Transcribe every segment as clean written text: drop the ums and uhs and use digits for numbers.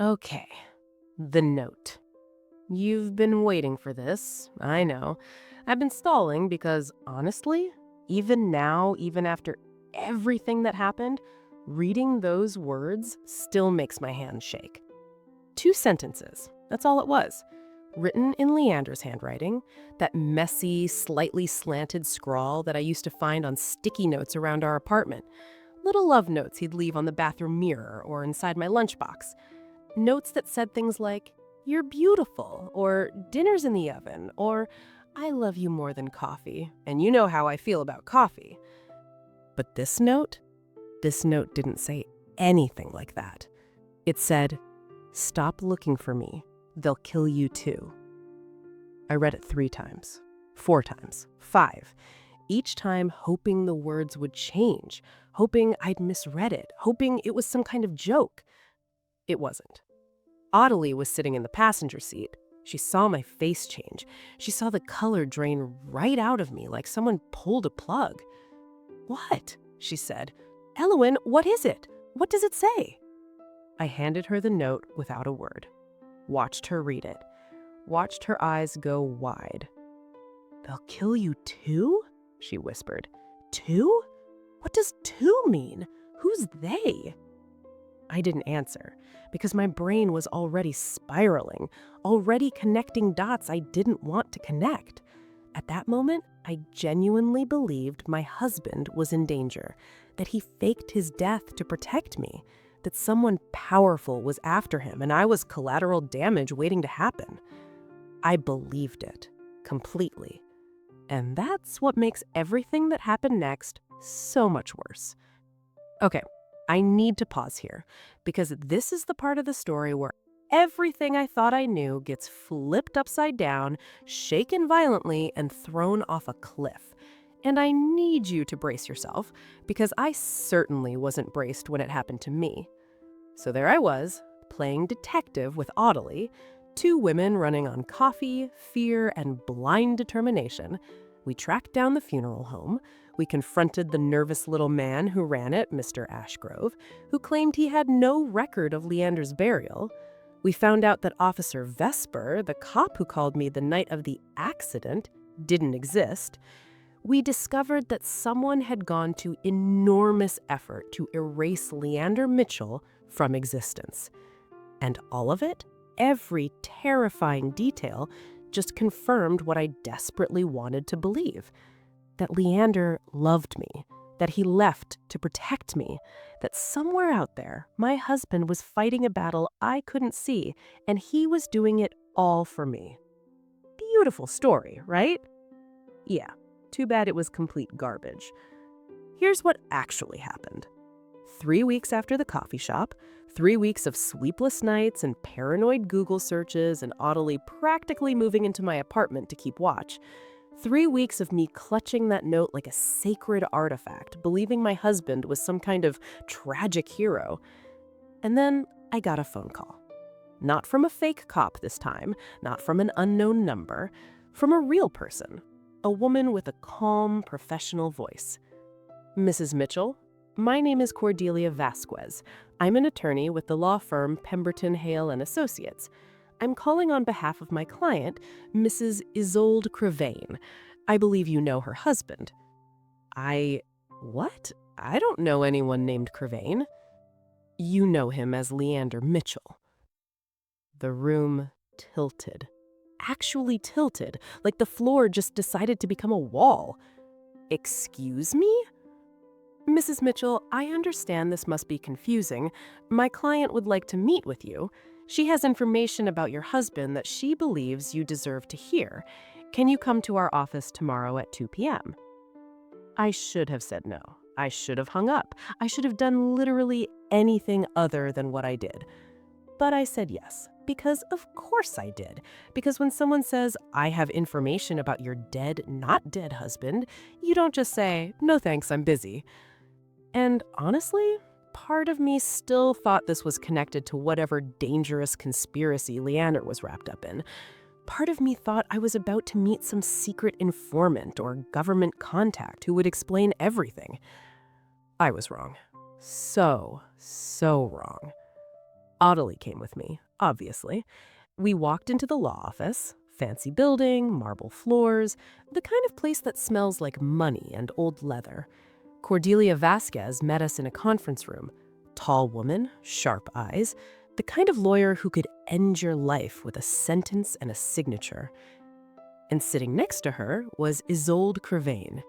Okay, the note. You've been waiting for this, I know. I've been stalling because, honestly, even now, even after everything that happened, reading those words still makes my hands shake. 2 sentences, that's all it was. Written in Leander's handwriting, that messy, slightly slanted scrawl that I used to find on sticky notes around our apartment. Little love notes he'd leave on the bathroom mirror or inside my lunchbox. Notes that said things like, "You're beautiful," or "Dinner's in the oven," or "I love you more than coffee, and you know how I feel about coffee." But this note didn't say anything like that. It said, "Stop looking for me. They'll kill you too." I read it 3 times, 4 times, 5, each time hoping the words would change, hoping I'd misread it, hoping it was some kind of joke. It wasn't. Audley was sitting in the passenger seat. She saw my face change. She saw the color drain right out of me like someone pulled a plug. "What?" she said. "Elowen, what is it? What does it say?" I handed her the note without a word. Watched her read it. Watched her eyes go wide. "They'll kill you too?" she whispered. "Two? What does two mean? Who's they?" I didn't answer because my brain was already spiraling, already connecting dots I didn't want to connect. At that moment, I genuinely believed my husband was in danger, that he faked his death to protect me, that someone powerful was after him and I was collateral damage waiting to happen. I believed it completely. And that's what makes everything that happened next so much worse. Okay, I need to pause here because this is the part of the story where everything I thought I knew gets flipped upside down, shaken violently, and thrown off a cliff. And I need you to brace yourself because I certainly wasn't braced when it happened to me. So there I was, playing detective with Audley, 2 women running on coffee, fear, and blind determination. We tracked down the funeral home. We confronted the nervous little man who ran it, Mr. Ashgrove, who claimed he had no record of Leander's burial. We found out that Officer Vesper, the cop who called me the night of the accident, didn't exist. We discovered that someone had gone to enormous effort to erase Leander Mitchell from existence. And all of it, every terrifying detail, just confirmed what I desperately wanted to believe. That Leander loved me, that he left to protect me, that somewhere out there, my husband was fighting a battle I couldn't see, and he was doing it all for me. Beautiful story, right? Yeah, too bad it was complete garbage. Here's what actually happened. 3 weeks after the coffee shop, 3 weeks of sleepless nights and paranoid Google searches and Audley practically moving into my apartment to keep watch. 3 weeks of me clutching that note like a sacred artifact, believing my husband was some kind of tragic hero. And then I got a phone call. Not from a fake cop this time, not from an unknown number, from a real person. A woman with a calm, professional voice. "Mrs. Mitchell, my name is Cordelia Vasquez. I'm an attorney with the law firm Pemberton, Hale and Associates. I'm calling on behalf of my client, Mrs. Isolde Krevane. I believe you know her husband." What? I don't know anyone named Krevane. "You know him as Leander Mitchell." The room tilted. Actually tilted, like the floor just decided to become a wall. "Excuse me?" "Mrs. Mitchell, I understand this must be confusing. My client would like to meet with you. She has information about your husband that she believes you deserve to hear. Can you come to our office tomorrow at 2 p.m.? I should have said no. I should have hung up. I should have done literally anything other than what I did. But I said yes, because of course I did. Because when someone says, "I have information about your dead, not dead husband," you don't just say, "No thanks, I'm busy." And honestly, part of me still thought this was connected to whatever dangerous conspiracy Leander was wrapped up in. Part of me thought I was about to meet some secret informant or government contact who would explain everything. I was wrong. So wrong. Audley came with me, obviously. We walked into the law office. Fancy building, marble floors, the kind of place that smells like money and old leather. Cordelia Vasquez met us in a conference room. Tall woman, sharp eyes, the kind of lawyer who could end your life with a sentence and a signature. And sitting next to her was Isolde Krevane.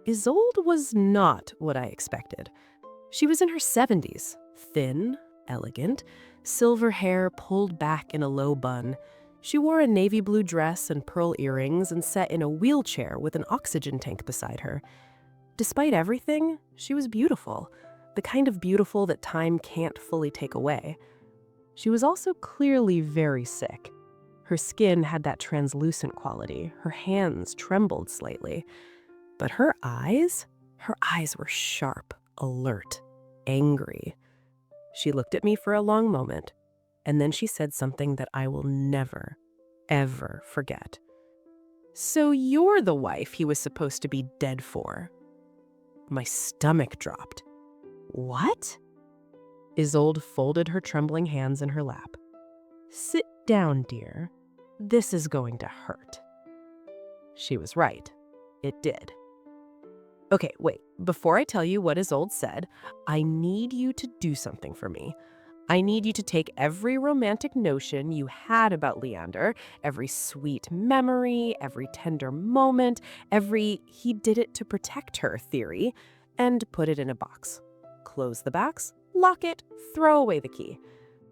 Isolde was not what I expected. She was in her 70s, thin, elegant, silver hair pulled back in a low bun. She wore a navy blue dress and pearl earrings and sat in a wheelchair with an oxygen tank beside her. Despite everything, she was beautiful, the kind of beautiful that time can't fully take away. She was also clearly very sick. Her skin had that translucent quality, her hands trembled slightly. But her eyes were sharp, alert, angry. She looked at me for a long moment, and then she said something that I will never, ever forget. "So you're the wife he was supposed to be dead for?" My stomach dropped. "What?" Isolde folded her trembling hands in her lap. "Sit down, dear. This is going to hurt." She was right. It did. Okay, wait. Before I tell you what Isolde said, I need you to do something for me. I need you to take every romantic notion you had about Leander, every sweet memory, every tender moment, every "he did it to protect her" theory, and put it in a box. Close the box, lock it, throw away the key.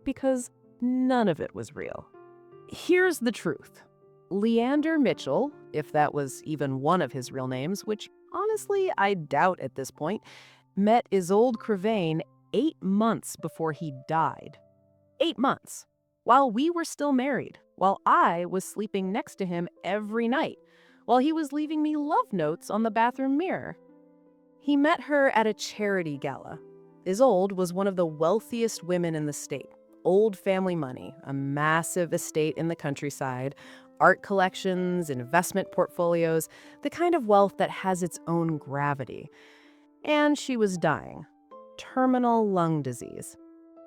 Because none of it was real. Here's the truth. Leander Mitchell, if that was even one of his real names, which honestly I doubt at this point, met Isolde Krevane 8 months before he died. 8 months. While we were still married, while I was sleeping next to him every night, while he was leaving me love notes on the bathroom mirror. He met her at a charity gala. Isolde was one of the wealthiest women in the state. Old family money, a massive estate in the countryside, art collections, investment portfolios, the kind of wealth that has its own gravity. And she was dying. Terminal lung disease.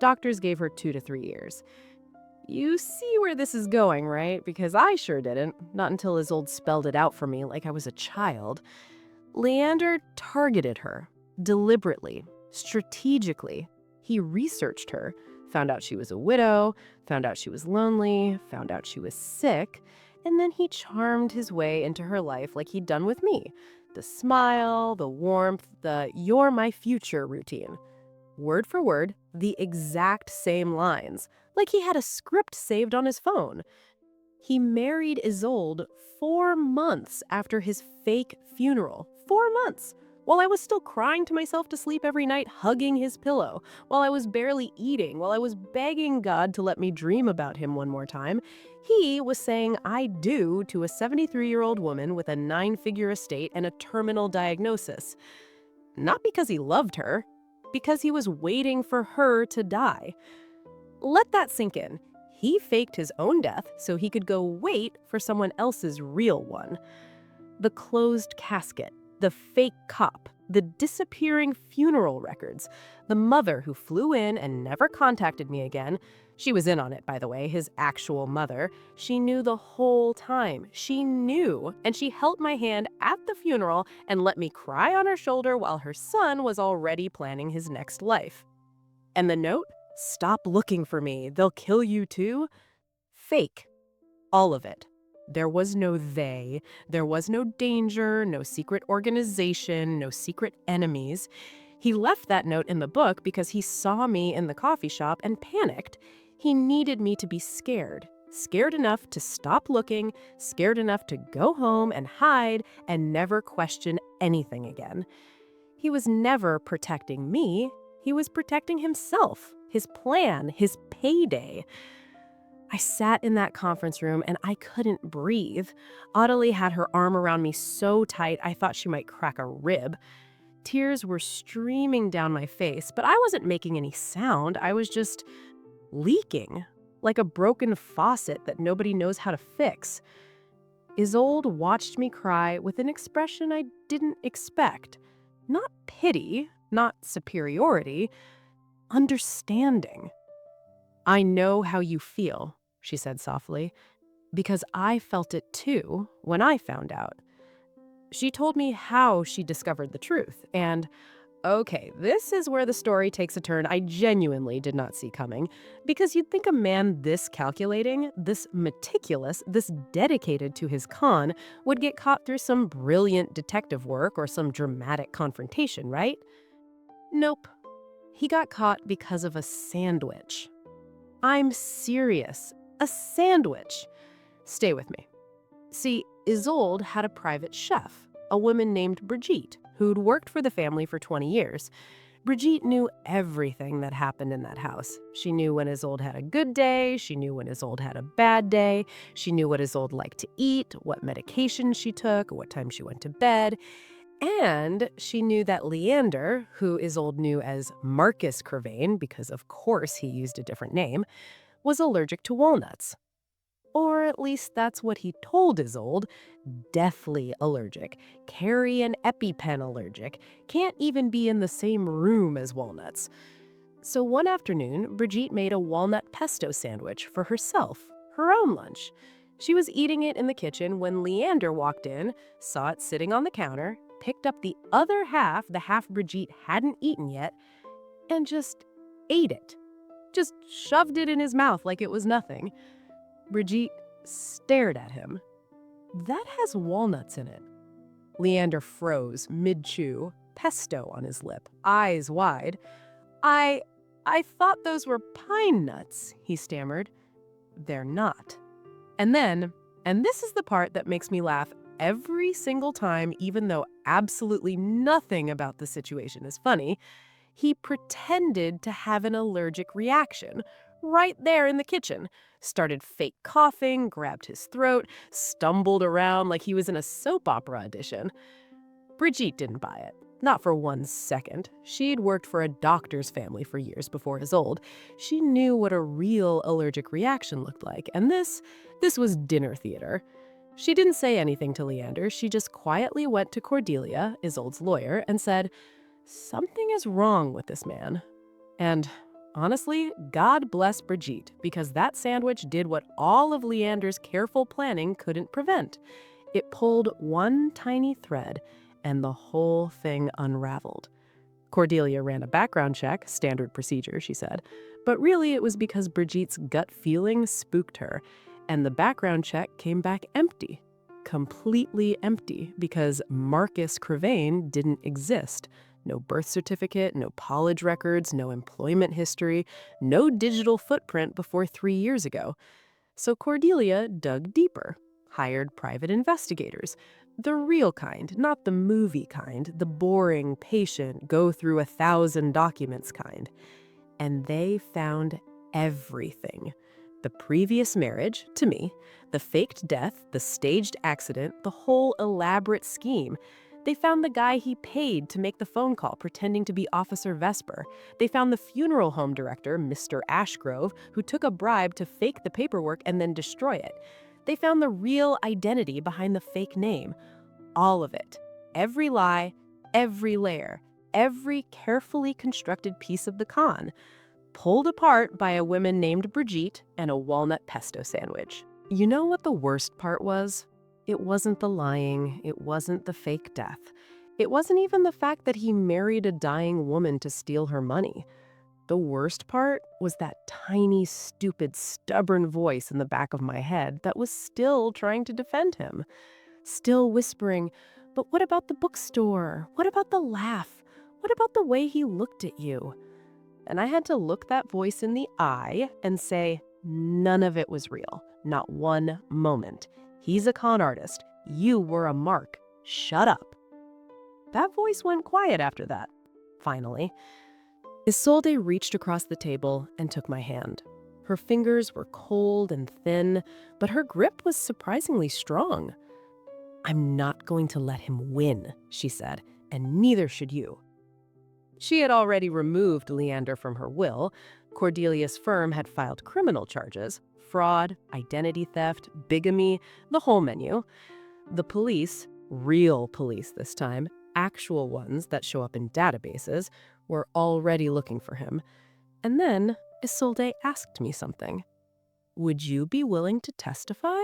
Doctors gave her 2 to 3 years. You see where this is going, right? Because I sure didn't, not until Isolde spelled it out for me like I was a child. Leander targeted her, deliberately, strategically. He researched her, found out she was a widow, found out she was lonely, found out she was sick, and then he charmed his way into her life like he'd done with me. The smile, the warmth, the "you're my future" routine. Word for word, the exact same lines, like he had a script saved on his phone. He married Isolde 4 months after his fake funeral. 4 months! While I was still crying to myself to sleep every night, hugging his pillow, while I was barely eating, while I was begging God to let me dream about him one more time, he was saying "I do" to a 73-year-old woman with a 9-figure estate and a terminal diagnosis. Not because he loved her, because he was waiting for her to die. Let that sink in. He faked his own death so he could go wait for someone else's real one. The closed casket, the fake cop, the disappearing funeral records, the mother who flew in and never contacted me again. She was in on it, by the way, his actual mother. She knew the whole time. She knew, and she held my hand at the funeral and let me cry on her shoulder while her son was already planning his next life. And the note? "Stop looking for me. They'll kill you too." Fake. All of it. There was no they. There was no danger, no secret organization, no secret enemies. He left that note in the book because he saw me in the coffee shop and panicked. He needed me to be scared. Scared enough to stop looking, scared enough to go home and hide and never question anything again. He was never protecting me. He was protecting himself, his plan, his payday. I sat in that conference room and I couldn't breathe. Audley had her arm around me so tight I thought she might crack a rib. Tears were streaming down my face, but I wasn't making any sound. I was just leaking, like a broken faucet that nobody knows how to fix. Isolde watched me cry with an expression I didn't expect. Not pity, not superiority, understanding. "I know how you feel," she said softly, "because I felt it too when I found out." She told me how she discovered the truth, and okay, this is where the story takes a turn I genuinely did not see coming, because you'd think a man this calculating, this meticulous, this dedicated to his con would get caught through some brilliant detective work or some dramatic confrontation, right? Nope. He got caught because of a sandwich. I'm serious. A sandwich. Stay with me. See, Isolde had a private chef, a woman named Brigitte, who'd worked for the family for 20 years. Brigitte knew everything that happened in that house. She knew when Isolde had a good day, she knew when Isolde had a bad day, she knew what Isolde liked to eat, what medication she took, what time she went to bed, and she knew that Leander, who Isolde knew as Marcus Krevane, because of course he used a different name, was allergic to walnuts. Or at least that's what he told Isolde. Deathly allergic, carry an EpiPen allergic, can't even be in the same room as walnuts. So one afternoon, Brigitte made a walnut pesto sandwich for herself, her own lunch. She was eating it in the kitchen when Leander walked in, saw it sitting on the counter, picked up the other half, the half Brigitte hadn't eaten yet, and just ate it. Just shoved it in his mouth like it was nothing. Brigitte stared at him. "That has walnuts in it." Leander froze mid-chew, pesto on his lip, eyes wide. I I thought those were pine nuts," he stammered. "They're not." And this is the part that makes me laugh every single time, even though absolutely nothing about the situation is funny, he pretended to have an allergic reaction right there in the kitchen. Started fake coughing, grabbed his throat, stumbled around like he was in a soap opera audition. Brigitte didn't buy it. Not for 1 second. She'd worked for a doctor's family for years before Isolde. She knew what a real allergic reaction looked like, and this was dinner theater. She didn't say anything to Leander. She just quietly went to Cordelia, Isolde's lawyer, and said, "Something is wrong with this man." And honestly, God bless Brigitte, because that sandwich did what all of Leander's careful planning couldn't prevent. It pulled one tiny thread, and the whole thing unraveled. Cordelia ran a background check, standard procedure, she said, but really it was because Brigitte's gut feeling spooked her, and the background check came back empty. Completely empty, because Marcus Krevane didn't exist. No birth certificate, no college records, no employment history, no digital footprint before 3 years ago. So Cordelia dug deeper, hired private investigators. The real kind, not the movie kind, the boring, patient, go through 1,000 documents kind. And they found everything. The previous marriage, to me, the faked death, the staged accident, the whole elaborate scheme. They found the guy he paid to make the phone call pretending to be Officer Vesper. They found the funeral home director, Mr. Ashgrove, who took a bribe to fake the paperwork and then destroy it. They found the real identity behind the fake name. All of it. Every lie, every layer, every carefully constructed piece of the con, pulled apart by a woman named Brigitte and a walnut pesto sandwich. You know what the worst part was? It wasn't the lying, it wasn't the fake death. It wasn't even the fact that he married a dying woman to steal her money. The worst part was that tiny, stupid, stubborn voice in the back of my head that was still trying to defend him. Still whispering, "But what about the bookstore? What about the laugh? What about the way he looked at you?" And I had to look that voice in the eye and say, none of it was real. Not one moment. He's a con artist. You were a mark. Shut up. That voice went quiet after that. Finally, Isolde reached across the table and took my hand. Her fingers were cold and thin, but her grip was surprisingly strong. "I'm not going to let him win," she said, "and neither should you." She had already removed Leander from her will. Cordelia's firm had filed criminal charges: fraud, identity theft, bigamy, the whole menu. The police, real police this time, actual ones that show up in databases, were already looking for him. And then Isolde asked me something. Would you be willing to testify?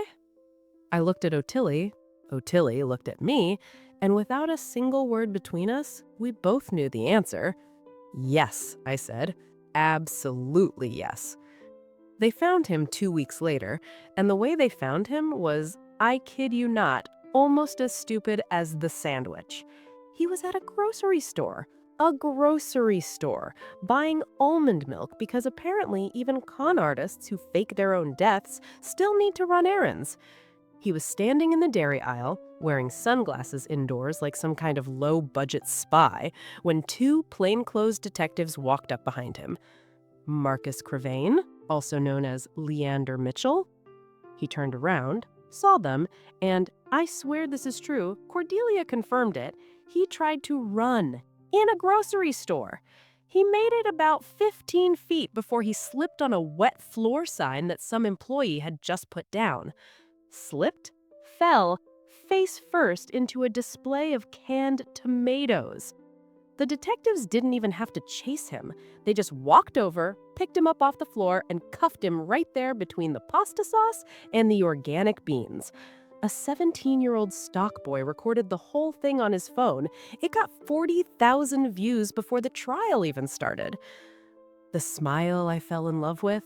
I looked at Otillie. Otillie looked at me, and without a single word between us, we both knew the answer. Yes, I said. Absolutely yes. They found him 2 weeks later, and the way they found him was, I kid you not, almost as stupid as the sandwich. He was at a grocery store. A grocery store, buying almond milk because apparently even con artists who fake their own deaths still need to run errands. He was standing in the dairy aisle, wearing sunglasses indoors like some kind of low-budget spy, when two plainclothes detectives walked up behind him. Marcus Krevane, also known as Leander Mitchell. He turned around, saw them, and, I swear this is true, Cordelia confirmed it, he tried to run in a grocery store. He made it about 15 feet before he slipped on a wet floor sign that some employee had just put down. Slipped, fell, face first into a display of canned tomatoes. The detectives didn't even have to chase him. They just walked over, picked him up off the floor, and cuffed him right there between the pasta sauce and the organic beans. A 17-year-old stock boy recorded the whole thing on his phone. It got 40,000 views before the trial even started. The smile I fell in love with?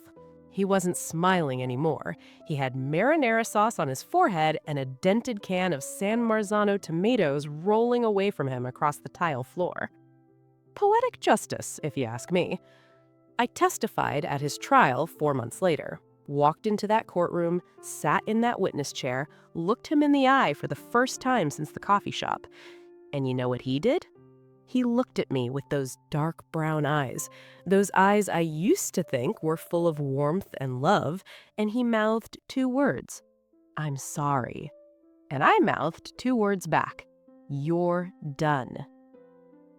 He wasn't smiling anymore. He had marinara sauce on his forehead and a dented can of San Marzano tomatoes rolling away from him across the tile floor. Poetic justice, if you ask me. I testified at his trial 4 months later, walked into that courtroom, sat in that witness chair, looked him in the eye for the first time since the coffee shop. And you know what he did? He looked at me with those dark brown eyes, those eyes I used to think were full of warmth and love, and he mouthed 2 words, "I'm sorry." And I mouthed 2 words back, "You're done."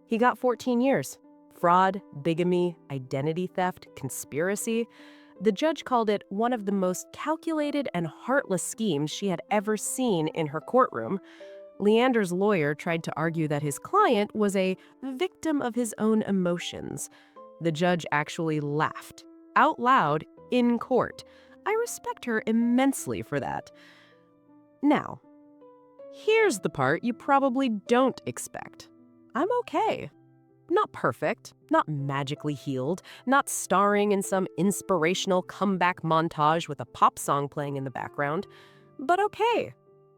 He got 14 years. Fraud, bigamy, identity theft, conspiracy. The judge called it one of the most calculated and heartless schemes she had ever seen in her courtroom. Leander's lawyer tried to argue that his client was a victim of his own emotions. The judge actually laughed, out loud, in court. I respect her immensely for that. Now, here's the part you probably don't expect. I'm okay. Not perfect, not magically healed, not starring in some inspirational comeback montage with a pop song playing in the background, but okay.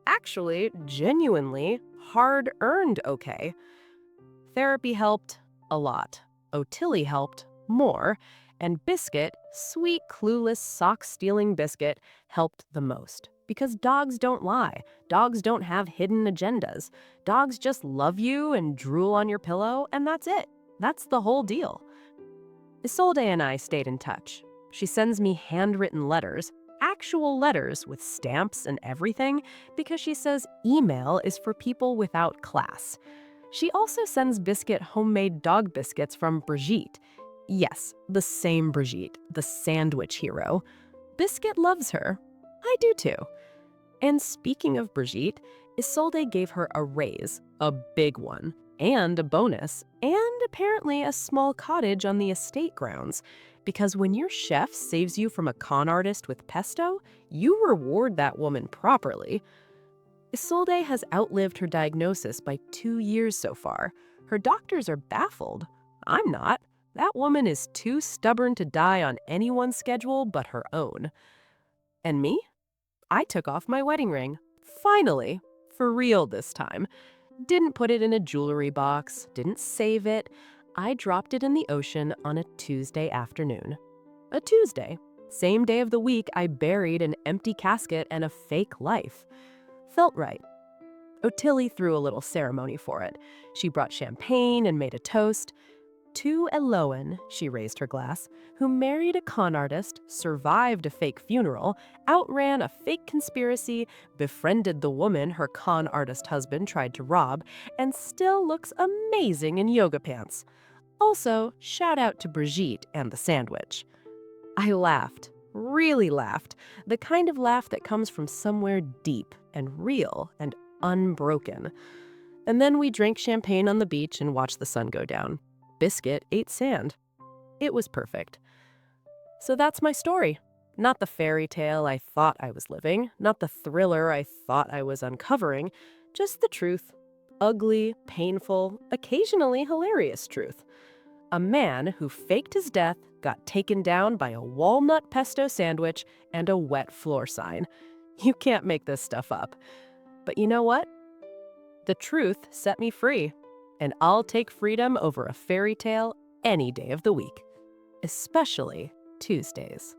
Actually, genuinely, hard-earned okay. Therapy helped a lot. Otillie helped more. And Biscuit, sweet, clueless, sock-stealing Biscuit, helped the most. Because dogs don't lie. Dogs don't have hidden agendas. Dogs just love you and drool on your pillow, and that's it. That's the whole deal. Isolde and I stayed in touch. She sends me handwritten letters, actual letters with stamps and everything, because she says email is for people without class. She also sends Biscuit homemade dog biscuits from Brigitte. Yes, the same Brigitte, the sandwich hero. Biscuit loves her. I do too. And speaking of Brigitte, Isolde gave her a raise, a big one, and a bonus, and apparently a small cottage on the estate grounds. Because when your chef saves you from a con artist with pesto, you reward that woman properly. Isolde has outlived her diagnosis by 2 years so far. Her doctors are baffled. I'm not. That woman is too stubborn to die on anyone's schedule but her own. And me? I took off my wedding ring. Finally. For real this time. Didn't put it in a jewelry box. Didn't save it. I dropped it in the ocean on a Tuesday afternoon. A Tuesday. Same day of the week I buried an empty casket and a fake life. Felt right. Otillie threw a little ceremony for it. She brought champagne and made a toast. To Eloan, she raised her glass, who married a con artist, survived a fake funeral, outran a fake conspiracy, befriended the woman her con artist husband tried to rob, and still looks amazing in yoga pants. Also, shout out to Brigitte and the sandwich. I laughed, really laughed, the kind of laugh that comes from somewhere deep and real and unbroken. And then we drank champagne on the beach and watched the sun go down. Biscuit ate sand. It was perfect. So that's my story. Not the fairy tale I thought I was living, not the thriller I thought I was uncovering, just the truth. Ugly, painful, occasionally hilarious truth. A man who faked his death got taken down by a walnut pesto sandwich and a wet floor sign. You can't make this stuff up. But you know what? The truth set me free, and I'll take freedom over a fairy tale any day of the week, especially Tuesdays.